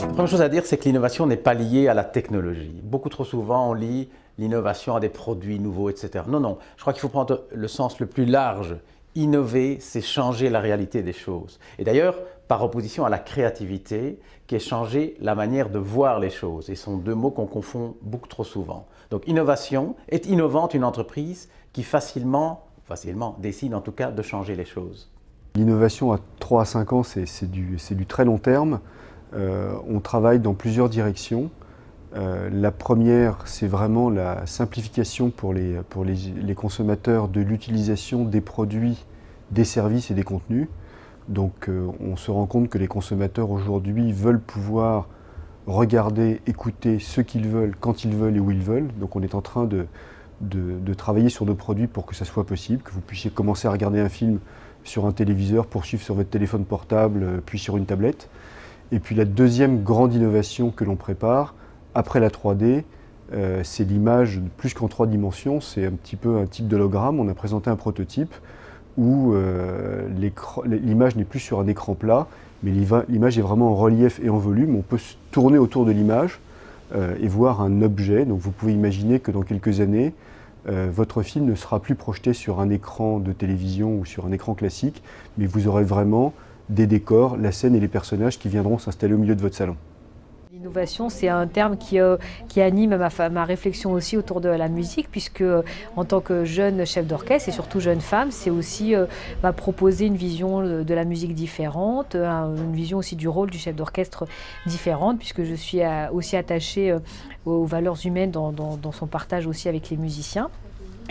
La première chose à dire, c'est que l'innovation n'est pas liée à la technologie. Beaucoup trop souvent, on lie l'innovation à des produits nouveaux, etc. Non, non, je crois qu'il faut prendre le sens le plus large. Innover, c'est changer la réalité des choses. Et d'ailleurs, par opposition à la créativité, qui est changer la manière de voir les choses. Et ce sont deux mots qu'on confond beaucoup trop souvent. Donc innovation, est innovante une entreprise qui facilement décide en tout cas de changer les choses. L'innovation à 3 à 5 ans, c'est du très long terme. On travaille dans plusieurs directions. La première, c'est vraiment la simplification pour les consommateurs de l'utilisation des produits, des services et des contenus. Donc on se rend compte que les consommateurs aujourd'hui veulent pouvoir regarder, écouter ce qu'ils veulent, quand ils veulent et où ils veulent. Donc on est en train de travailler sur nos produits pour que ça soit possible, que vous puissiez commencer à regarder un film sur un téléviseur, poursuivre sur votre téléphone portable, puis sur une tablette. Et puis la deuxième grande innovation que l'on prépare, après la 3D, c'est l'image plus qu'en 3 dimensions, c'est un petit peu un type d'hologramme. On a présenté un prototype où l'image n'est plus sur un écran plat, mais l'image est vraiment en relief et en volume. On peut se tourner autour de l'image et voir un objet. Donc vous pouvez imaginer que dans quelques années, votre film ne sera plus projeté sur un écran de télévision ou sur un écran classique, mais vous aurez vraiment des décors, la scène et les personnages qui viendront s'installer au milieu de votre salon. L'innovation, c'est un terme qui anime ma réflexion aussi autour de la musique, puisque en tant que jeune chef d'orchestre et surtout jeune femme, c'est aussi proposer une vision de la musique différente, une vision aussi du rôle du chef d'orchestre différente, puisque je suis aussi attachée aux valeurs humaines dans son partage aussi avec les musiciens.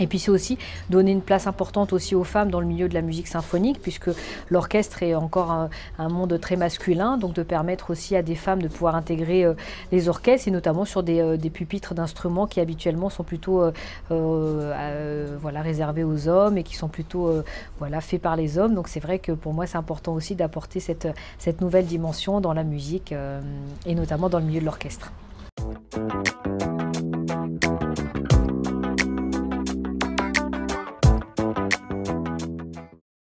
Et puis c'est aussi donner une place importante aussi aux femmes dans le milieu de la musique symphonique, puisque l'orchestre est encore un monde très masculin, donc de permettre aussi à des femmes de pouvoir intégrer les orchestres, et notamment sur des pupitres d'instruments qui habituellement sont plutôt réservés aux hommes et qui sont plutôt faits par les hommes. Donc c'est vrai que pour moi c'est important aussi d'apporter cette nouvelle dimension dans la musique et notamment dans le milieu de l'orchestre.